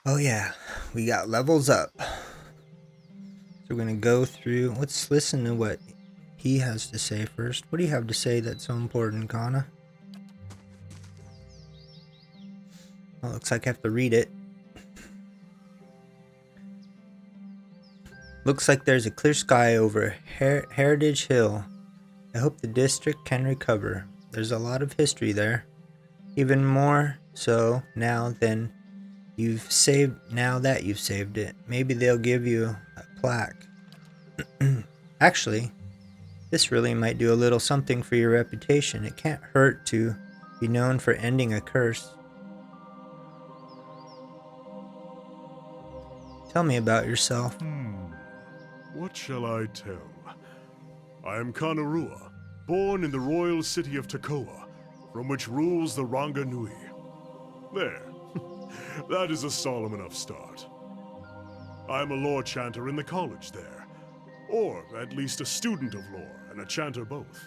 Oh yeah, we got levels up. So we're gonna go through. Let's listen to what he has to say first. What do you have to say that's so important, Kana? Well, looks like I have to read it. Looks like there's a clear sky over Heritage Hill. I hope the district can recover. There's a lot of history there. Even more so now that you've saved it. Maybe they'll give you a plaque. Actually, this really might do a little something for your reputation. It can't hurt to be known for ending a curse. Tell me about yourself. What shall I tell? I am Kanarua, born in the royal city of Takoa, from which rules the Ranga Nui. There. That is a solemn enough start. I am a lore chanter in the college there, or at least a student of lore and a chanter both.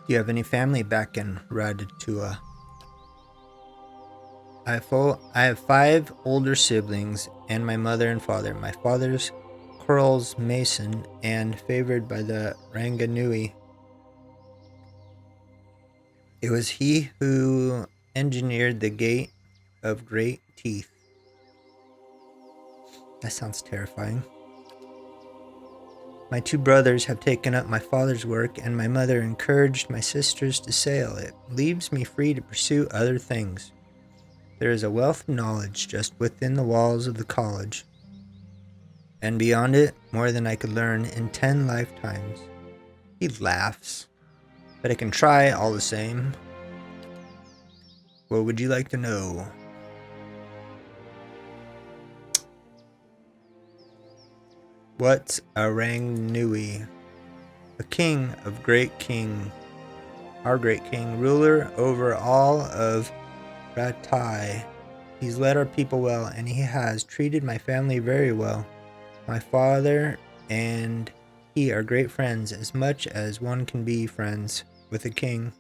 Do you have any family back in Radatua? I have five older siblings and my mother and father. My father's Coral's Mason and favored by the Ranganui. It was he who engineered the Gate of Great Teeth. That sounds terrifying. My two brothers have taken up my father's work, and my mother encouraged my sisters to sail. It leaves me free to pursue other things. There is a wealth of knowledge just within the walls of the college, and beyond it, more than I could learn in 10 lifetimes. He laughs, but I can try all the same. What would you like to know? What's a Rangnui? A king of our great king, ruler over all of Ratai. He's led our people well, and he has treated my family very well. My father and he are great friends, as much as one can be friends with a king.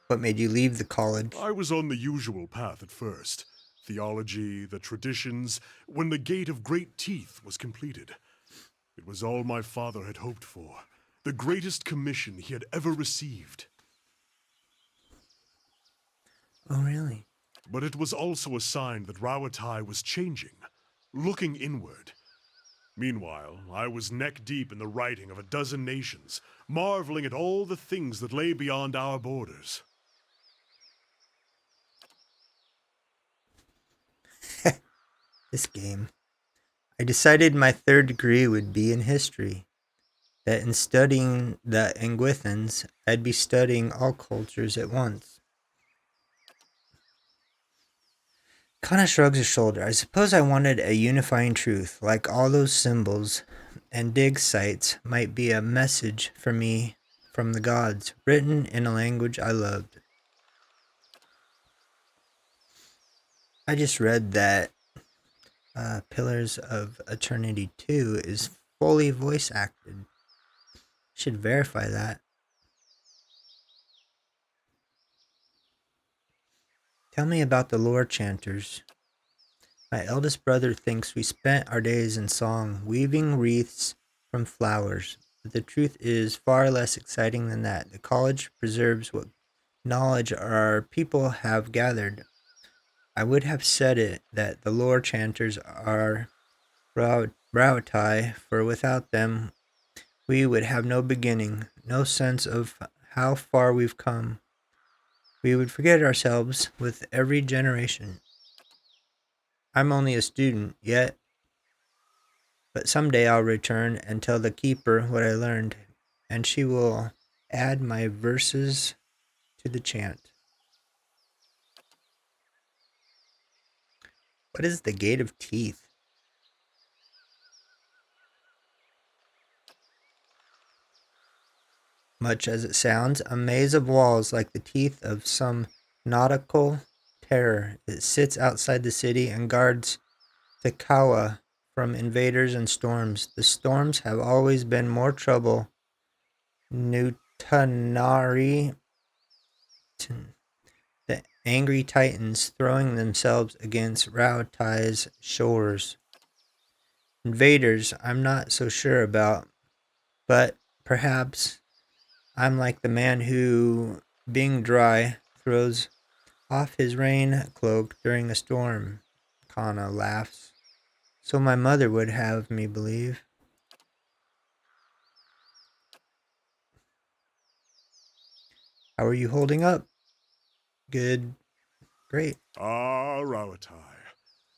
What made you leave the college? I was on the usual path at first. Theology, the traditions, when the Gate of Great Teeth was completed. It was all my father had hoped for, the greatest commission he had ever received. Oh, really? But it was also a sign that Rawatai was changing, looking inward. Meanwhile, I was neck deep in the writing of a dozen nations, marveling at all the things that lay beyond our borders. This game. I decided my third degree would be in history. That in studying the Angwithans, I'd be studying all cultures at once. Kana shrugs his shoulder. I suppose I wanted a unifying truth, like all those symbols and dig sites might be a message for me from the gods, written in a language I loved. I just read that Pillars of Eternity 2 is fully voice acted. Should verify that. Tell me about the lore chanters. My eldest brother thinks we spent our days in song, weaving wreaths from flowers. But the truth is far less exciting than that. The college preserves what knowledge our people have gathered. I would have said it that the lore chanters are Rautai, for without them we would have no beginning, no sense of how far we've come. We would forget ourselves with every generation. I'm only a student, yet but someday I'll return and tell the keeper what I learned, and she will add my verses to the chant. What is the Gate of Teeth? Much as it sounds, a maze of walls like the teeth of some nautical terror. It sits outside the city and guards Takawa from invaders and storms. The storms have always been more trouble. Nutanari, the angry titans throwing themselves against Raotai's shores. Invaders, I'm not so sure about, but perhaps I'm like the man who, being dry, throws off his rain cloak during a storm. Kana laughs. So my mother would have me believe. How are you holding up? Good. Great. Ah, Rauatai.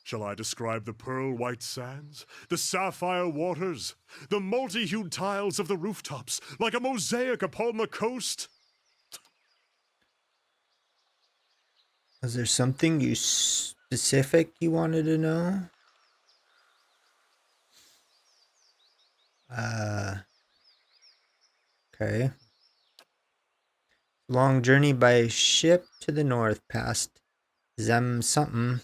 Shall I describe the pearl white sands, the sapphire waters, the multi hued tiles of the rooftops, like a mosaic upon the coast? Was there something you specific you wanted to know? Uh, okay. Long journey by ship to the north past Zem something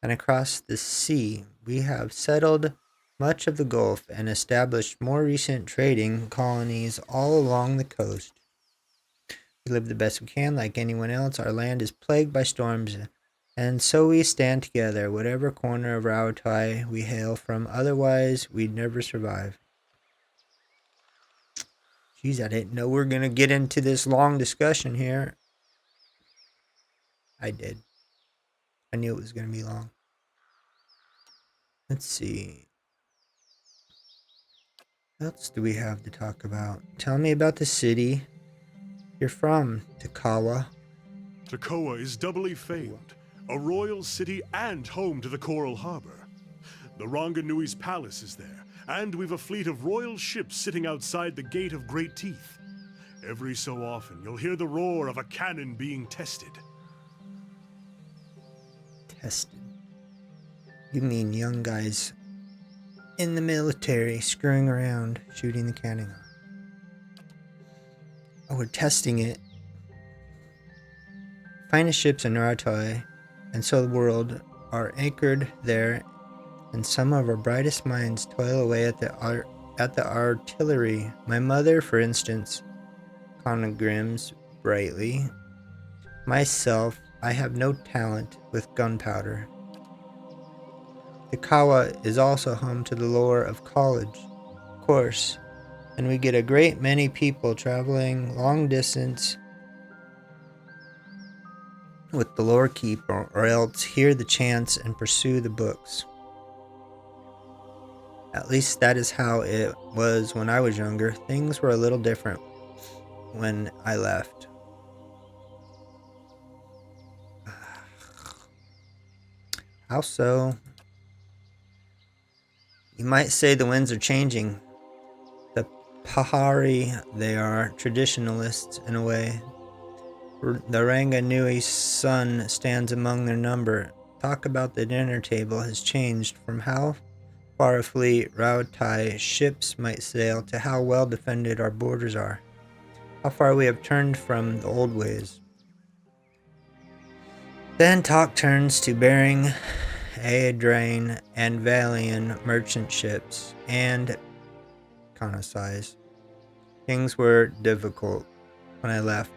and across the sea. We have settled much of the Gulf and established more recent trading colonies all along the coast. We live the best we can, like anyone else. Our land is plagued by storms, and so we stand together, whatever corner of Rauatai we hail from. Otherwise, we'd never survive. Geez, I didn't know we are going to get into this long discussion here. I did. I knew it was going to be long. Let's see. What else do we have to talk about? Tell me about the city you're from, Takawa. Takoa is doubly famed, a royal city and home to the Coral Harbor. The Ranganui's palace is there, and we've a fleet of royal ships sitting outside the Gate of Great Teeth. Every so often, you'll hear the roar of a cannon being tested. Tested. You mean young guys in the military screwing around, shooting the cannon off. Oh, we're testing it. Finest ships in Rauatai and so the world are anchored there, and some of our brightest minds toil away at the artillery. My mother, for instance, Kana grims brightly. Myself, I have no talent with gunpowder. Takawa is also home to the lore of college, of course, and we get a great many people traveling long distance with the lore keeper, or else hear the chants and pursue the books. At least that is how it was when I was younger. Things were a little different when I left. How so? You might say the winds are changing. The Pahari, they are traditionalists in a way. The Ranganui's son stands among their number. Talk about the dinner table has changed from how far a fleet Rauatai ships might sail to how well defended our borders are. How far we have turned from the old ways. Then talk turns to Bering, Aedrain, and Valian merchant ships, and Kanasai's. Things were difficult when I left.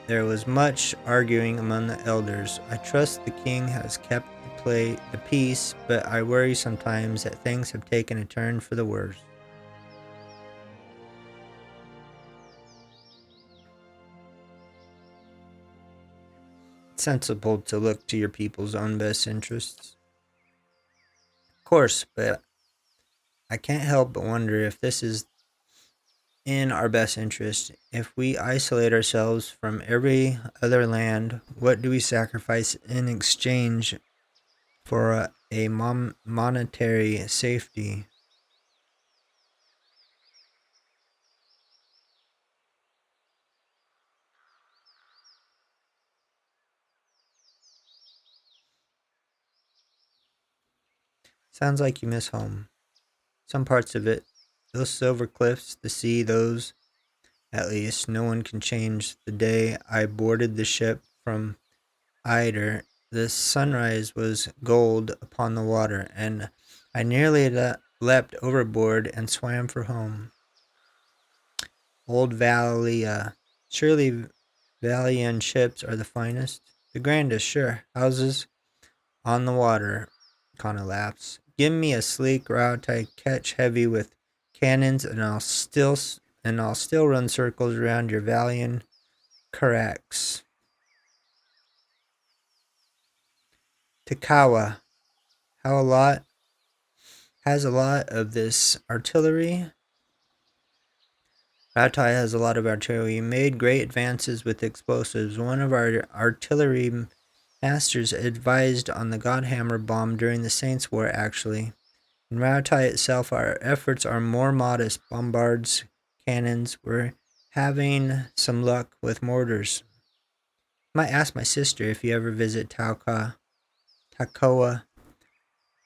There was much arguing among the elders. I trust the king has kept the peace, but I worry sometimes that things have taken a turn for the worse. It's sensible to look to your people's own best interests. Of course, but I can't help but wonder if this is in our best interest. If we isolate ourselves from every other land, what do we sacrifice in exchange for a monetary safety? Sounds like you miss home. Some parts of it. Those silver cliffs, the sea, those, at least, no one can change. The day I boarded the ship from Eider, the sunrise was gold upon the water, and I nearly leapt overboard and swam for home. Old Valia. Surely Valian ships are the finest. The grandest, sure. Houses on the water. Kana laughs. Give me a sleek Rautai ketch heavy with cannons, and I'll still run circles around your Valian Carracks. Takawa. How a lot has a lot of this artillery. Rautai has a lot of artillery. We made great advances with explosives. One of our artillery masters advised on the Godhammer bomb during the Saints' War, actually. In Rautai itself, our efforts are more modest. Bombards, cannons. We're having some luck with mortars. Might ask my sister if you ever visit Takoa.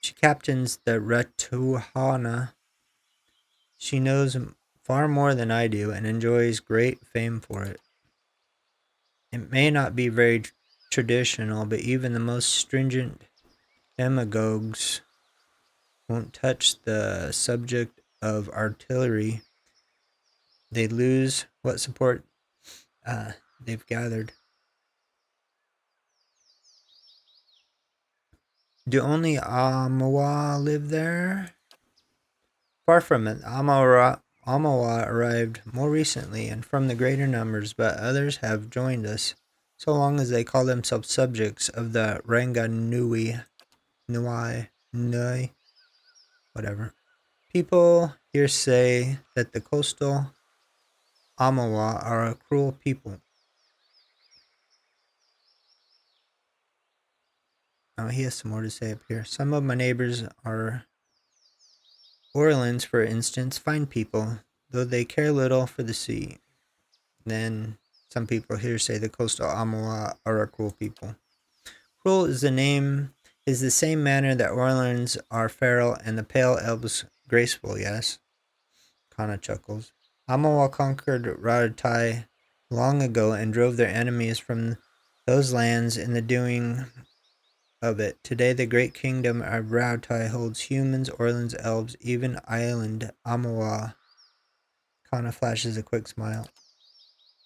She captains the Ratuhana. She knows far more than I do and enjoys great fame for it. It may not be very traditional, but even the most stringent demagogues won't touch the subject of artillery. They lose what support they've gathered. Do only Amawa live there? Far from it. Amawa arrived more recently and from the greater numbers, but others have joined us, so long as they call themselves subjects of the Ranganui, Nui, whatever. People here say that the coastal Amawa are a cruel people. Oh, he has some more to say up here. Some of my neighbors are Orleans, for instance, fine people, though they care little for the sea. Then some people here say the coastal Amawa are a cruel people. Cruel is the same manner that Orleans are feral and the pale elves graceful, yes? Kana chuckles. Amawa conquered Rautai long ago and drove their enemies from those lands in the doing of it. Today the great kingdom of Rautai holds humans, Orleans, elves, even island Amawa. Kana flashes a quick smile.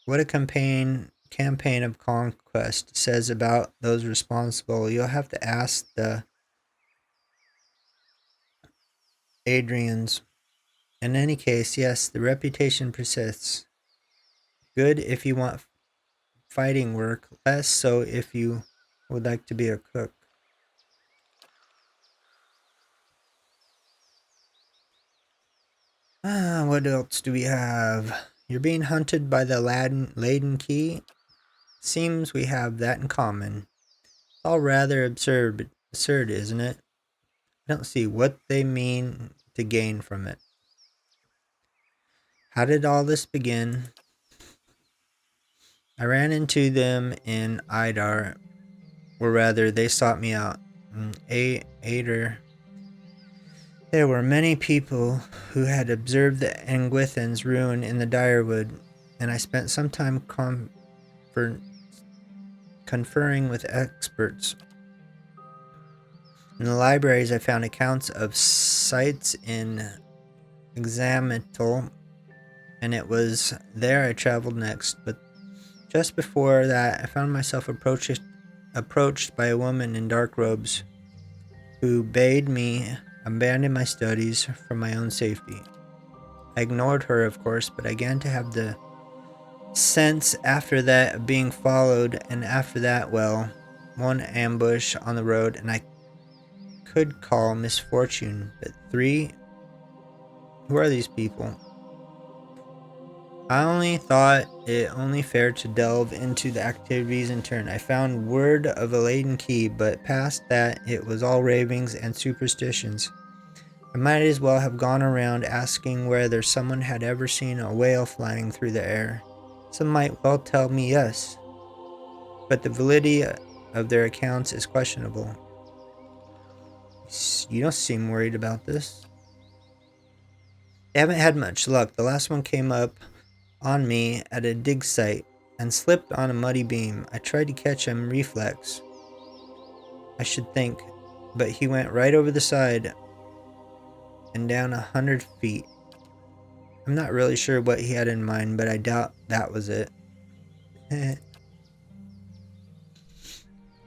What a campaign of conquest says about those responsible. You'll have to ask the Adrians. In any case, yes, the reputation persists. Good if you want fighting work, less so if you would like to be a cook. What else do we have? You're being hunted by the Laden Key? Seems we have that in common. It's all rather absurd, isn't it? I don't see what they mean to gain from it. How did all this begin? I ran into them in Idar, or rather, they sought me out. In Ader, there were many people who had observed the Anguithan's ruin in the Direwood, and I spent some time conferring with experts. In the libraries, I found accounts of sites in Examital, and it was there I traveled next. But just before that, I found myself approached by a woman in dark robes who bade me abandon my studies for my own safety. I ignored her, of course, but I began to have the sense after that of being followed, and after that, well, one ambush on the road, and I could call misfortune, but three? Who are these people? I only thought it only fair to delve into the activities in turn. I found word of a laden key, but past that it was all ravings and superstitions. I might as well have gone around asking whether someone had ever seen a whale flying through the air. Some might well tell me yes, but the validity of their accounts is questionable. You don't seem worried about this. They haven't had much luck. The last one came up on me at a dig site and slipped on a muddy beam. I tried to catch him reflex, I should think, but he went right over the side and down 100 feet. I'm not really sure what he had in mind, but I doubt that was it.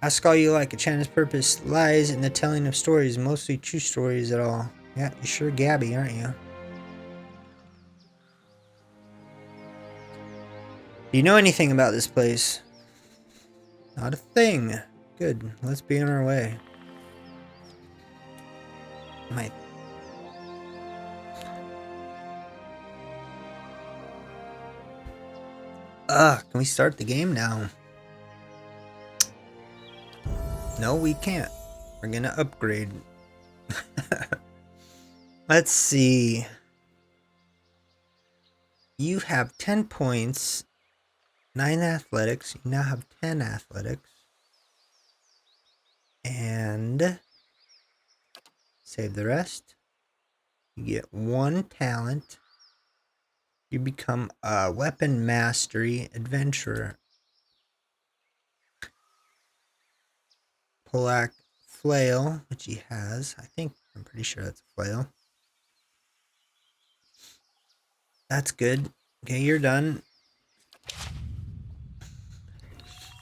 Ask all you like. Enchanter's purpose lies in the telling of stories, mostly true stories at all. Yeah, you're sure Gabby, aren't you? Do you know anything about this place? Not a thing. Good. Let's be on our way. Can we start the game now? No, we can't. We're gonna upgrade. Let's see. You have 10 points, 9 athletics. You now have 10 athletics. And save the rest. You get 1 talent. You become a weapon mastery adventurer. Polak flail, which he has. I'm pretty sure that's a flail. That's good. Okay, you're done.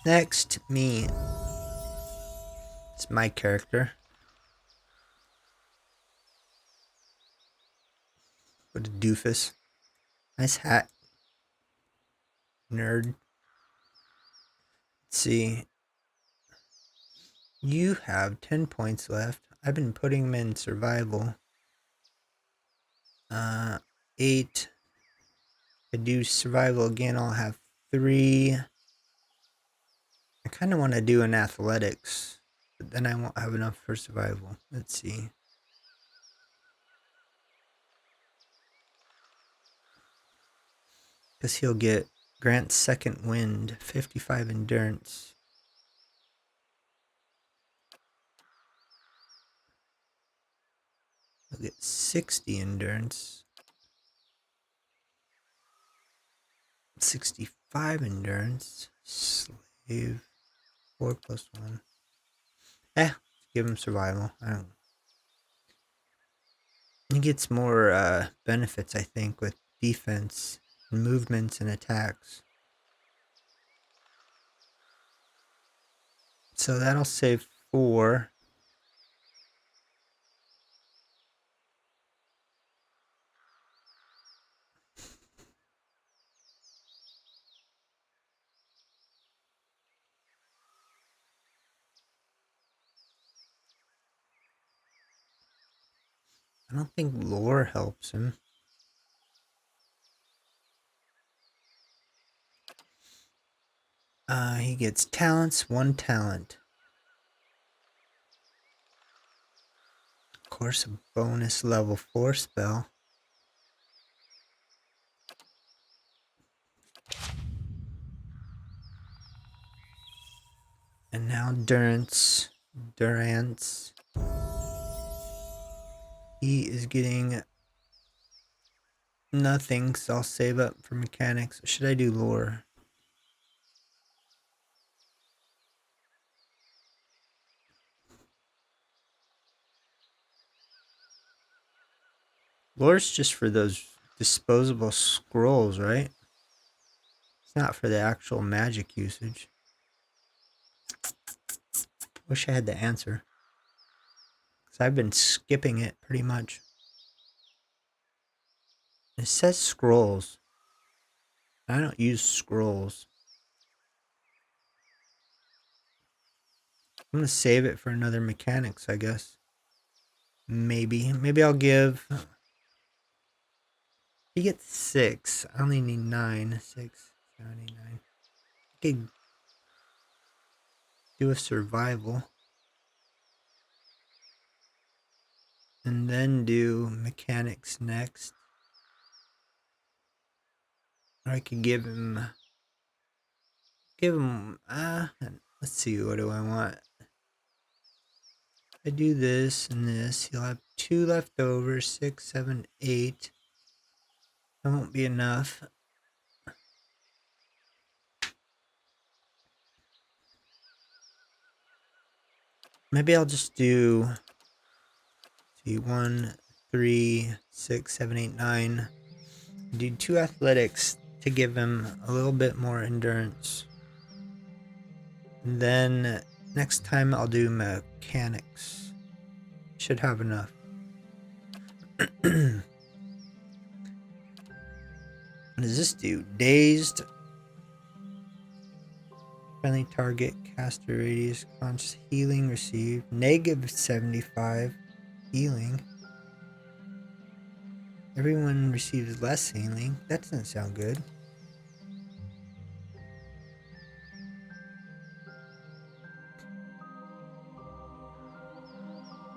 Next, me. It's my character. What a doofus. Nice hat. Nerd. Let's see. You have 10 points left. I've been putting them in survival. 8. If I do survival again, I'll have 3. I kind of want to do an athletics, but then I won't have enough for survival. Let's see. Because he'll get grant second wind, 55 endurance. He'll get 60 endurance. 65 endurance. Slave. 4 plus 1. Give him survival. He gets more benefits, I think, with defense, movements, and attacks. So that'll save 4. I don't think lore helps him. He gets talents, 1 talent. Of course, a bonus level 4 spell. And now Durance. He is getting nothing, so I'll save up for mechanics. Or should I do lore? Lore's just for those disposable scrolls, right? It's not for the actual magic usage. Wish I had the answer. Because I've been skipping it pretty much. It says scrolls. I don't use scrolls. I'm going to save it for another mechanics, I guess. Maybe I'll give... He gets 6. I only need 9. 6, 7, 8, 9. I could do a survival. And then do mechanics next. Or I could give him... let's see, what do I want? If I do this and this, he'll have 2 left over. 6, 7, 8. That won't be enough. Maybe I'll just do... See, 1, 3, 6, 7, 8, 9. Do 2 athletics to give him a little bit more endurance. And then Next time I'll do mechanics. Should have enough. What does this do? Dazed. Friendly target, caster radius, conscious healing received. Negative 75 healing. Everyone receives less healing. That doesn't sound good.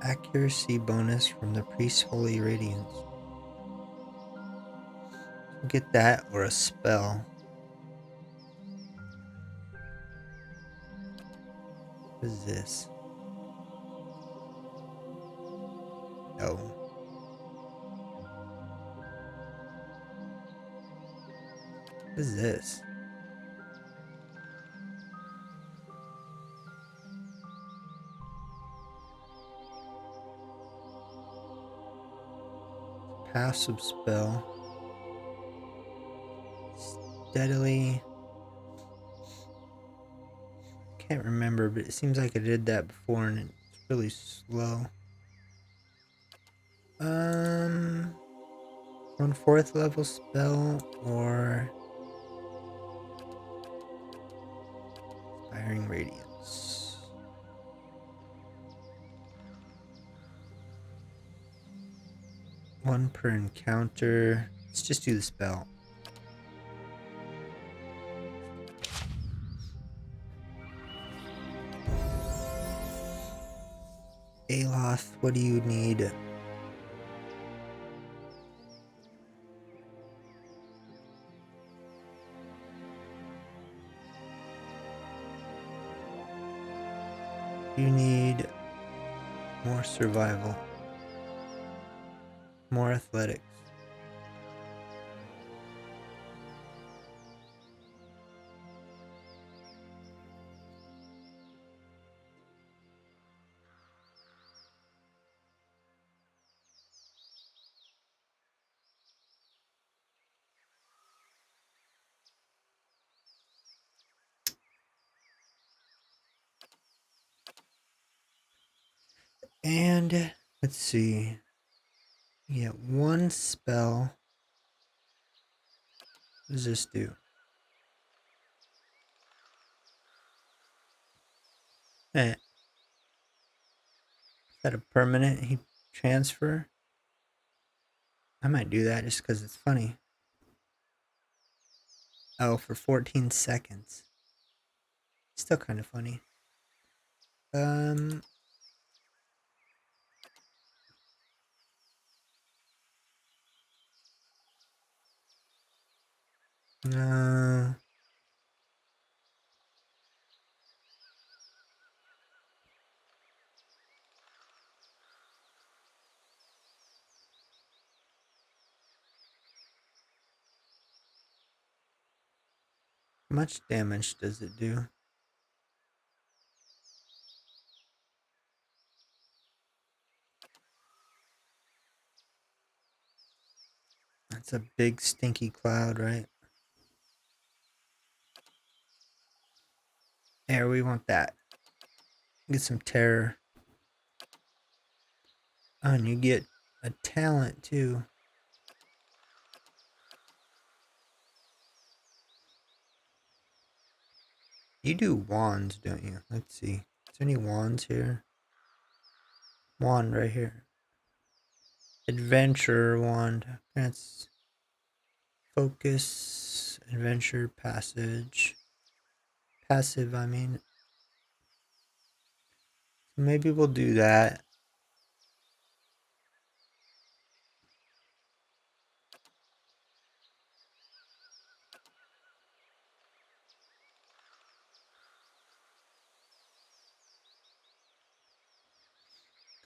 Accuracy bonus from the priest's holy radiance. Get that or a spell. What is this? Oh. What is this? Passive spell. Steadily. Can't remember, but it seems like I did that before and it's really slow. 1/4 level spell or Inspiring Radiance. One per encounter. Let's just do the spell. Aloth, what do you need? You need more survival, more athletics. And let's see. You get one spell. What does this do? Is that a permanent heat transfer? I might do that just because it's funny. Oh, for 14 seconds. Still kind of funny. No. How much damage does it do? That's a big stinky cloud, right? There, we want that. Get some terror. Oh, and you get a talent too. You do wands, don't you? Let's see. Is there any wands here? Wand right here. Adventure wand. That's focus, adventure, passage. Passive, I mean. Maybe we'll do that.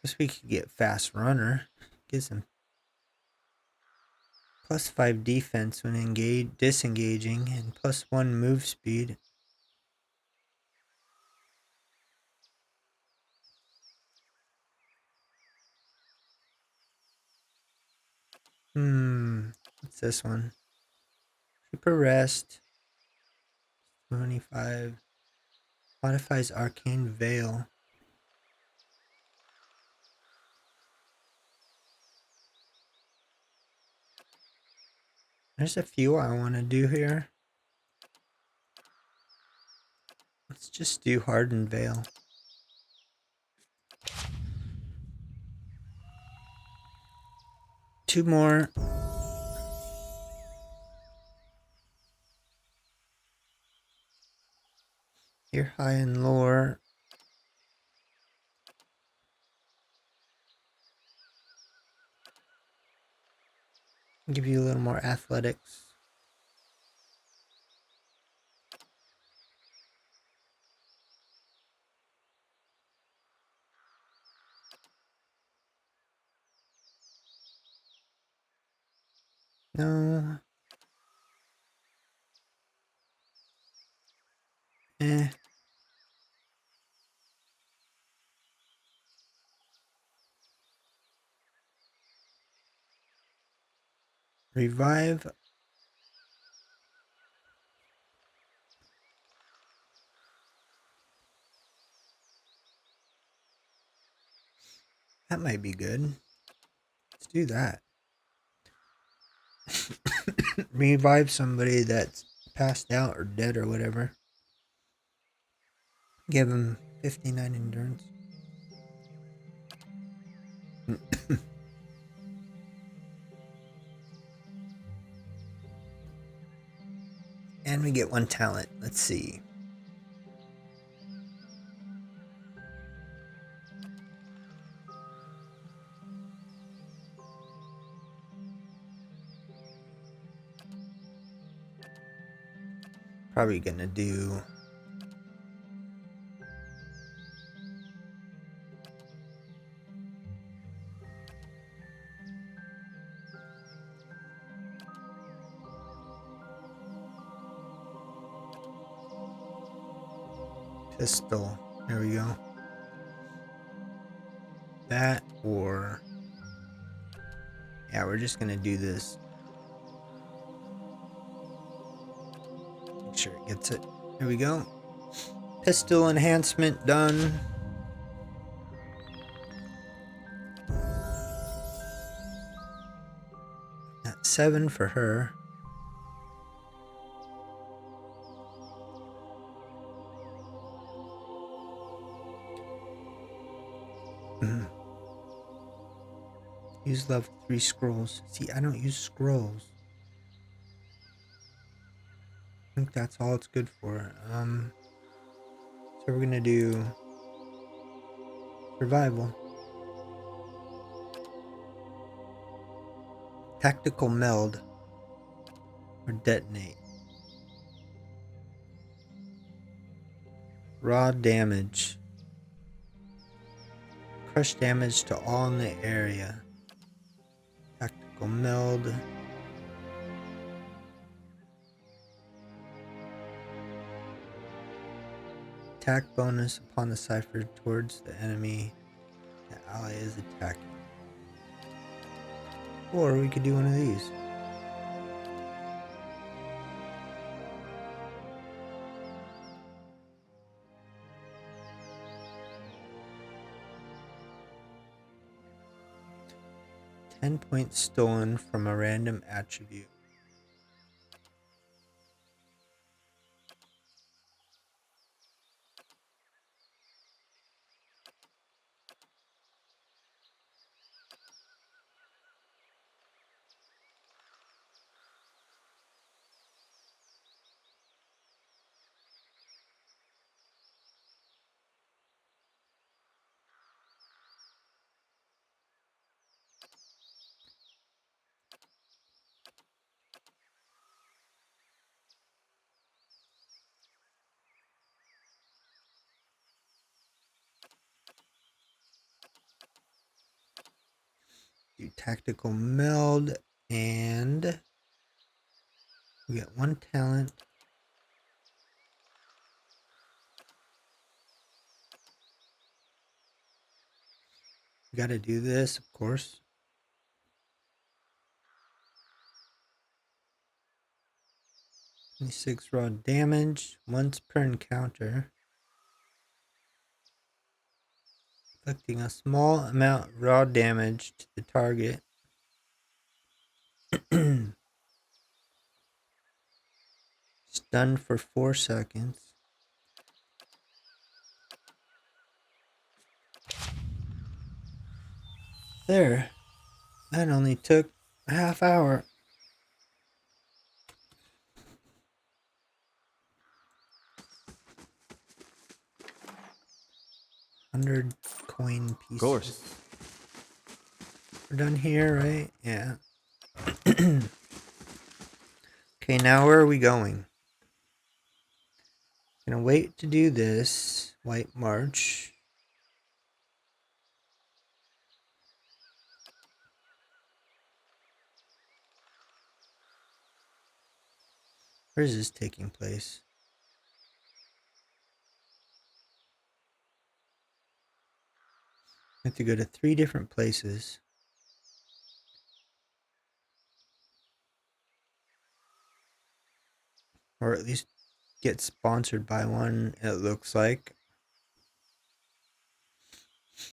Guess we could get fast runner. Gives him +5 defense when disengaging and +1 move speed. What's this one? Keep a rest. 25. Modifies Arcane Veil. There's a few I want to do here. Let's just do Hardened Veil. Two more. You're high in lore. Give you a little more athletics. No. Eh. Revive. That might be good. Let's do that. Revive somebody that's passed out or dead or whatever. Give him 59 endurance. And we get one talent. Let's see. Probably gonna do pistol. There we go. That or yeah, we're just gonna do this. Make sure it gets it. There we go. Pistol enhancement done. That's 7 for her. Use level 3 scrolls. See, I don't use scrolls. I think that's all it's good for. So we're gonna do survival. Tactical meld or detonate. Raw damage. Crush damage to all in the area. Tactical meld. Attack bonus upon the cipher towards the enemy the ally is attacking. Or we could do one of these. Ten points stolen from a random attribute. Do tactical meld and we get one talent. We gotta do this, of course. 26 raw damage once per encounter. inflicting a small amount of raw damage to the target. Stunned for 4 seconds. There. That only took a half hour. 100 coin pieces. Of course. We're done here, right? Yeah. Okay, now where are we going? Gonna wait to do this. White March. Where is this taking place? I have to go to 3 different places. Or at least get sponsored by one, it looks like.